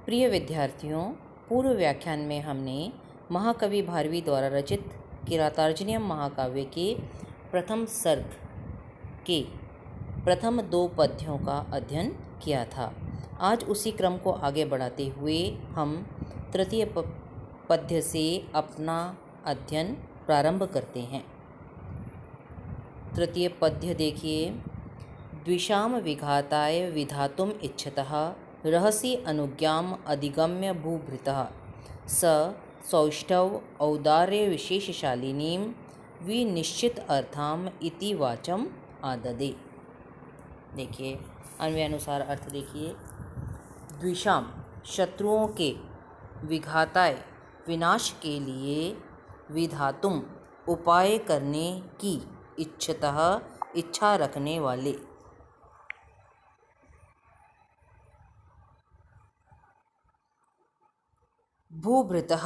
प्रिय विद्यार्थियों, पूर्व व्याख्यान में हमने महाकवि भारवी द्वारा रचित किरातार्जुनीयम महाकाव्य के प्रथम सर्ग के प्रथम 2 पद्यों का अध्ययन किया था। आज उसी क्रम को आगे बढ़ाते हुए हम तृतीय पद्य से अपना अध्ययन प्रारंभ करते हैं। तृतीय पद्य देखिए। द्विषाम विघाताय विधातुम इच्छतः रहसि अनुज्ञाम अधिगम्य भूभृतः स सौष्ठव औदार्य विशेषशालिनीं विनिश्चित अर्थाम इति वाचम आददे। देखिए, अन्वयानुसार अर्थ देखिए। द्विषाम शत्रुओं के, विघाताय विनाश के लिए, विधातुम उपाय करने की, इच्छतः इच्छा रखने वाले, भूभृतः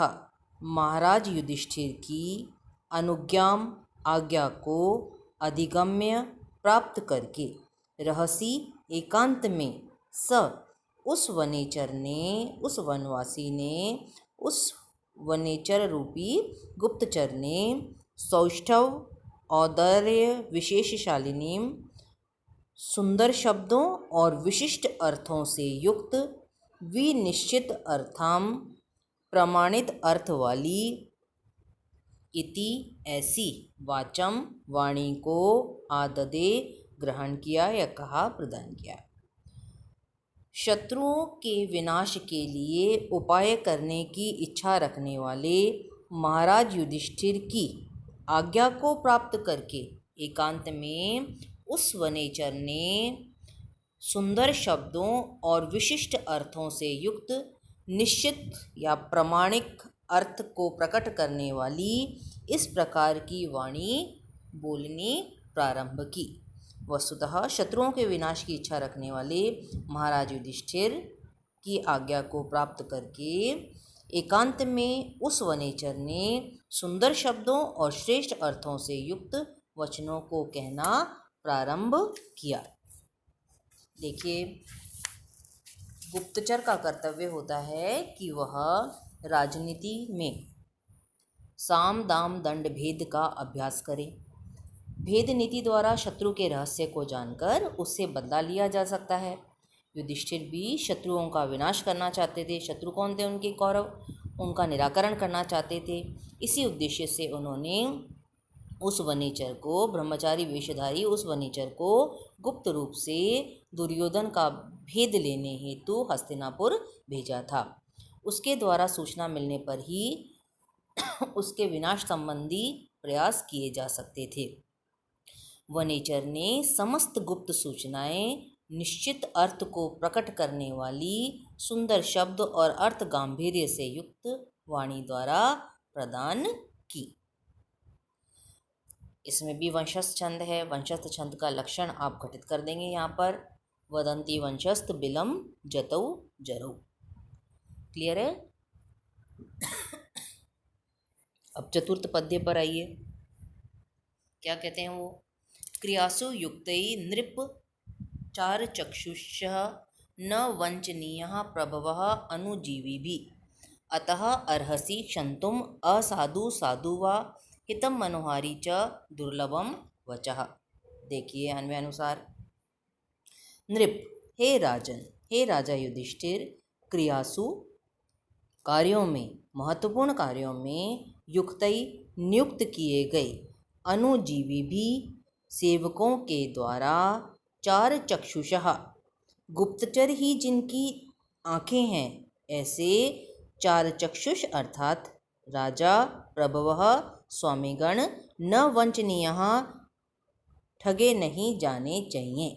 महाराज युधिष्ठिर की, अनुज्ञाम आज्ञा को, अधिगम्य प्राप्त करके, रहसी एकांत में, स उस वनेचर ने, उस वनवासी ने, उस वनेचर रूपी गुप्तचर ने, सौष्ठव औदार्य विशेषशालिनीं सुंदर शब्दों और विशिष्ट अर्थों से युक्त, विनिश्चित अर्थाम प्रमाणित अर्थ वाली, इति ऐसी, वाचम वाणी को, आददे ग्रहण किया या कहा, प्रदान किया। शत्रुओं के विनाश के लिए उपाय करने की इच्छा रखने वाले महाराज युधिष्ठिर की आज्ञा को प्राप्त करके एकांत में उस वनेचर ने सुंदर शब्दों और विशिष्ट अर्थों से युक्त, निश्चित या प्रमाणिक अर्थ को प्रकट करने वाली इस प्रकार की वाणी बोलनी प्रारंभ की। वस्तुतः शत्रुओं के विनाश की इच्छा रखने वाले महाराज युधिष्ठिर की आज्ञा को प्राप्त करके एकांत में उस वनेचर ने सुंदर शब्दों और श्रेष्ठ अर्थों से युक्त वचनों को कहना प्रारंभ किया। देखिए, गुप्तचर का कर्तव्य होता है कि वह राजनीति में साम दाम दंड भेद का अभ्यास करे। भेद नीति द्वारा शत्रु के रहस्य को जानकर उससे बदला लिया जा सकता है। युधिष्ठिर भी शत्रुओं का विनाश करना चाहते थे। शत्रु कौन थे? उनके कौरव। उनका निराकरण करना चाहते थे। इसी उद्देश्य से उन्होंने उस वनेचर को, ब्रह्मचारी वेशधारी उस वनेचर को गुप्त रूप से दुर्योधन का भेद लेने हेतु हस्तिनापुर भेजा था। उसके द्वारा सूचना मिलने पर ही उसके विनाश संबंधी प्रयास किए जा सकते थे। वनेचर ने समस्त गुप्त सूचनाएं निश्चित अर्थ को प्रकट करने वाली सुंदर शब्द और अर्थ गांभीर्य से युक्त वाणी द्वारा प्रदान की। इसमें भी वंशस्थ छंद है। वंशस्थ छंद का लक्षण आप घटित कर देंगे यहाँ पर। वदंती वंशस्थ बिलम जतौ जरौ। क्लियर है? अब चतुर्थ पद्य पर आइए। क्या कहते हैं वो? क्रियासु युक्तै नृप चार चक्षुषः न वंचनीयः प्रभवः अनुजीविभिः अतः अर्हसि क्षन्तुम् असाधु साधु वा हितम मनोहारी च दुर्लभम वचः। देखिए, अन्वयानुसार। नृप, हे राजन, हे राजा युधिष्ठिर, क्रियासु कार्यों में, महत्वपूर्ण कार्यों में, युक्तई नियुक्त किए गए, अनुजीवी भी सेवकों के द्वारा, चार चक्षुषः गुप्तचर ही जिनकी आँखें हैं, ऐसे चार चक्षुष अर्थात राजा, प्रभवः स्वामीगण, न वंचनीयः ठगे नहीं जाने चाहिए।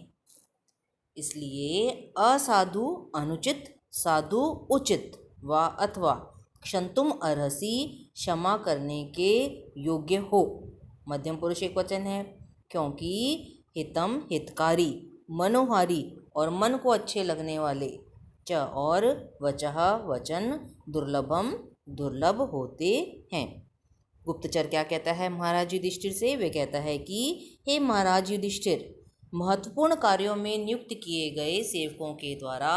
इसलिए असाधु अनुचित, साधु उचित, वा अथवा क्षंतुम अर्हसि क्षमा करने के योग्य हो। मध्यम पुरुष एक वचन है, क्योंकि हितम हितकारी, मनोहारी और मन को अच्छे लगने वाले, च और वचः वचन, दुर्लभम दुर्लभ होते हैं। गुप्तचर क्या कहता है महाराज युधिष्ठिर से? वे कहता है कि हे महाराज युधिष्ठिर, महत्वपूर्ण कार्यों में नियुक्त किए गए सेवकों के द्वारा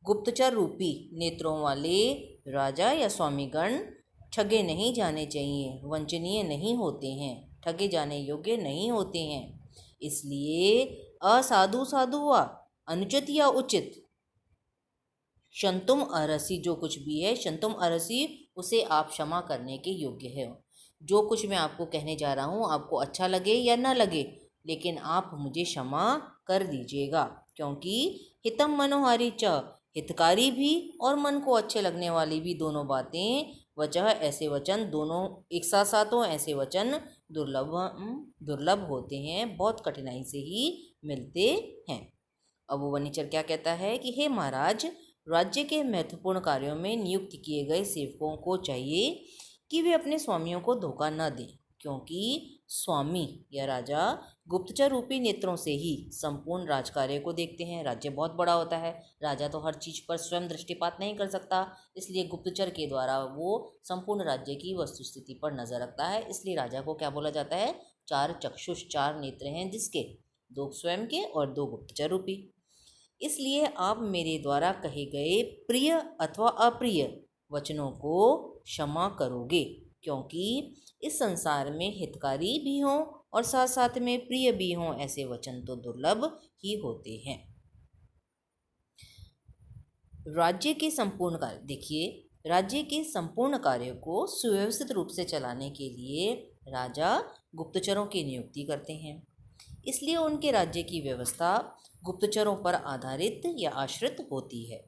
गुप्तचर रूपी नेत्रों वाले राजा या स्वामीगण ठगे नहीं जाने चाहिए, वंचनीय नहीं होते हैं, ठगे जाने योग्य नहीं होते हैं। इसलिए असाधु साधु व अनुचित या उचित शंतुम अरसी, जो कुछ भी है शंतुम अरसी, उसे आप क्षमा करने के योग्य है। जो कुछ मैं आपको कहने जा रहा हूँ आपको अच्छा लगे या ना लगे, लेकिन आप मुझे क्षमा कर दीजिएगा, क्योंकि हितम मनोहारी च, हितकारी भी और मन को अच्छे लगने वाली भी दोनों बातें, वचह ऐसे वचन, दोनों एक साथ साथ हो ऐसे वचन दुर्लभ होते हैं, बहुत कठिनाई से ही मिलते हैं। अब वो वनीचर क्या कहता है कि हे महाराज, राज्य के महत्वपूर्ण कार्यों में नियुक्त किए गए सेवकों को चाहिए कि वे अपने स्वामियों को धोखा न दें, क्योंकि स्वामी या राजा गुप्तचर रूपी नेत्रों से ही संपूर्ण राजकार्य को देखते हैं। राज्य बहुत बड़ा होता है, राजा तो हर चीज पर स्वयं दृष्टिपात नहीं कर सकता, इसलिए गुप्तचर के द्वारा वो संपूर्ण राज्य की वस्तुस्थिति पर नजर रखता है। इसलिए राजा को क्या बोला जाता है? चार चक्षुष, चार नेत्र हैं जिसके, दो स्वयं के और दो गुप्तचर रूपी। इसलिए आप मेरे द्वारा कहे गए प्रिय अथवा अप्रिय वचनों को क्षमा करोगे, क्योंकि इस संसार में हितकारी भी हों और साथ साथ में प्रिय भी हों, ऐसे वचन तो दुर्लभ ही होते हैं। राज्य के संपूर्ण कार्य, देखिए, राज्य के संपूर्ण कार्य को सुव्यवस्थित रूप से चलाने के लिए राजा गुप्तचरों की नियुक्ति करते हैं। इसलिए उनके राज्य की व्यवस्था गुप्तचरों पर आधारित या आश्रित होती है।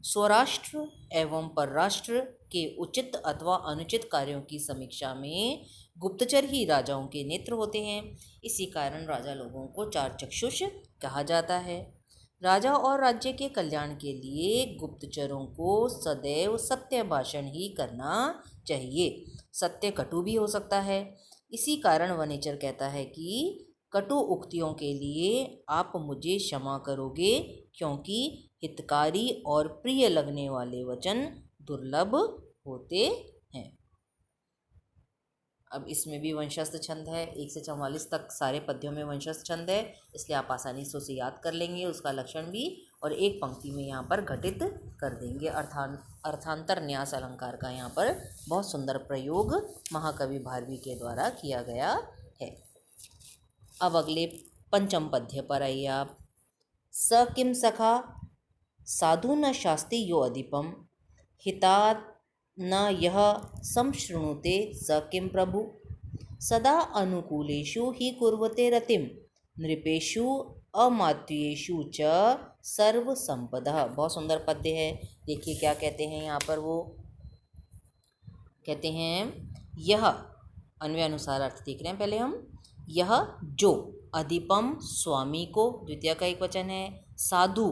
स्वराष्ट्र एवं परराष्ट्र के उचित अथवा अनुचित कार्यों की समीक्षा में गुप्तचर ही राजाओं के नेत्र होते हैं। इसी कारण राजा लोगों को चार चक्षुष कहा जाता है। राजा और राज्य के कल्याण के लिए गुप्तचरों को सदैव सत्य भाषण ही करना चाहिए। सत्य कटु भी हो सकता है। इसी कारण वनीचर कहता है कि कटु उक्तियों के लिए आप मुझे क्षमा करोगे, क्योंकि हितकारी और प्रिय लगने वाले वचन दुर्लभ होते हैं। अब इसमें भी वंशस्थ छंद है, 1 से 44 तक सारे पद्यों में वंशस्थ छंद है, इसलिए आप आसानी से उसे याद कर लेंगे, उसका लक्षण भी, और एक पंक्ति में यहाँ पर घटित कर देंगे। अर्थांतर न्यास अलंकार का यहाँ पर बहुत सुंदर प्रयोग महाकवि भारवी के द्वारा किया गया है। अब अगले पंचम पद्य पर आइए आप। स किम सखा साधु न शास्ति यो अधिपम, हितात न यह संशृणुते स किम प्रभु, सदा अनुकूलेषु ही कुर्वते रतिम, नृपेषु अमात्येषु च सर्व संपदा। बहुत सुंदर पद्य है। देखिए क्या कहते हैं यहाँ पर, वो कहते हैं यह, अन्वय अनुसार अर्थ देख रहे हैं पहले हम। यह जो, अधिपम स्वामी को, द्वितीय का एक वचन है, साधु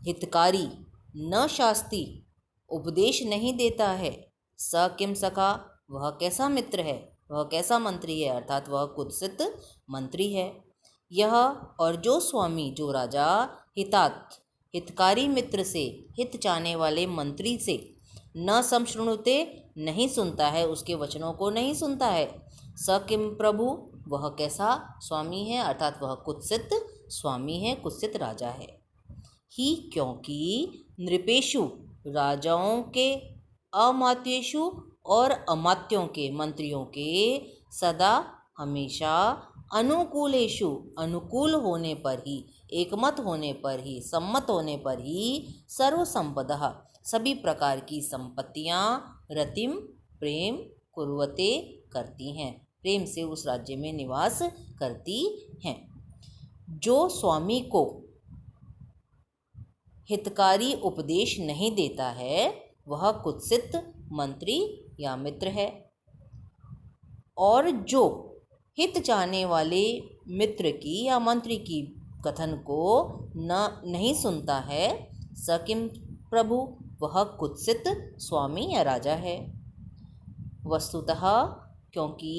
हितकारी, न शास्ति उपदेश नहीं देता है, स किम सखा वह कैसा मित्र है, वह कैसा मंत्री है, अर्थात वह कुत्सित मंत्री है। यह और जो स्वामी, जो राजा, हितात हितकारी मित्र से, हित चाहने वाले मंत्री से, न संशृणुते नहीं सुनता है, उसके वचनों को नहीं सुनता है, स किम प्रभु वह कैसा स्वामी है, अर्थात वह कुत्सित स्वामी है, कुत्सित राजा है। ही क्योंकि नृपेषु राजाओं के, अमात्येषु और अमात्यों के मंत्रियों के, सदा हमेशा, अनुकूलेषु अनुकूल होने पर ही, एकमत होने पर ही, सम्मत होने पर ही, सर्व संपदा सभी प्रकार की संपत्तियां, रतिम प्रेम, कुर्वते करती हैं, प्रेम से उस राज्य में निवास करती हैं। जो स्वामी को हितकारी उपदेश नहीं देता है वह कुत्सित मंत्री या मित्र है, और जो हित चाहने वाले मित्र की या मंत्री की कथन को नहीं सुनता है, स किम प्रभु वह कुत्सित स्वामी या राजा है। वस्तुतः क्योंकि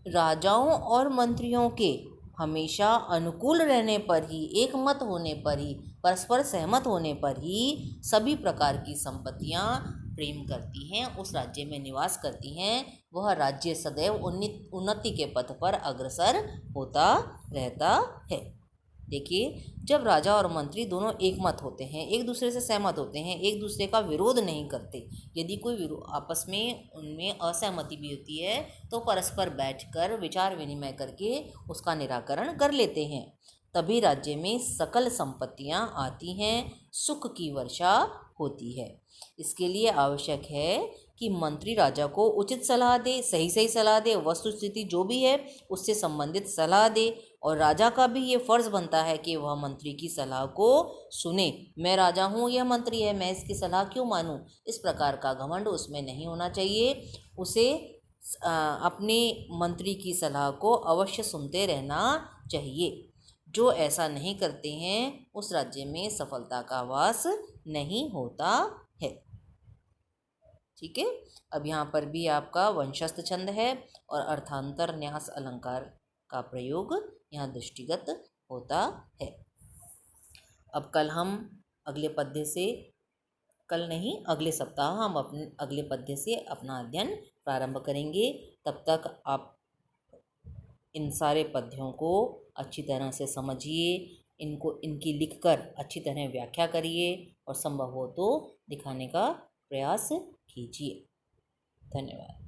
राजाओं और मंत्रियों के हमेशा अनुकूल रहने पर ही, एक मत होने पर ही, परस्पर सहमत होने पर ही सभी प्रकार की संपत्तियां प्रेम करती हैं, उस राज्य में निवास करती हैं, वह राज्य सदैव उन्नति के पथ पर अग्रसर होता रहता है। देखिए, जब राजा और मंत्री दोनों एक मत होते हैं, एक दूसरे से सहमत होते हैं, एक दूसरे का विरोध नहीं करते, यदि कोई आपस में उनमें असहमति भी होती है तो परस्पर बैठकर विचार विनिमय करके उसका निराकरण कर लेते हैं, तभी राज्य में सकल संपत्तियां आती हैं, सुख की वर्षा होती है। इसके लिए आवश्यक है कि मंत्री राजा को उचित सलाह दे, सही सही सलाह दे, वस्तु स्थिति जो भी है उससे संबंधित सलाह दे, और राजा का भी ये फर्ज बनता है कि वह मंत्री की सलाह को सुने। मैं राजा हूँ, यह मंत्री है, मैं इसकी सलाह क्यों मानूं, इस प्रकार का घमंड उसमें नहीं होना चाहिए। उसे अपने मंत्री की सलाह को अवश्य सुनते रहना चाहिए। जो ऐसा नहीं करते हैं उस राज्य में सफलता का वास नहीं होता है। ठीक है, अब यहाँ पर भी आपका वंशस्थ छंद है और अर्थांतर न्यास अलंकार का प्रयोग यहाँ दृष्टिगत होता है। अब कल हम अगले पद्य से, कल नहीं अगले सप्ताह हम अपने अगले पद्य से अपना अध्ययन प्रारंभ करेंगे। तब तक आप इन सारे पद्यों को अच्छी तरह से समझिए, इनको इनकी लिखकर अच्छी तरह व्याख्या करिए और संभव हो तो दिखाने का प्रयास कीजिए। धन्यवाद।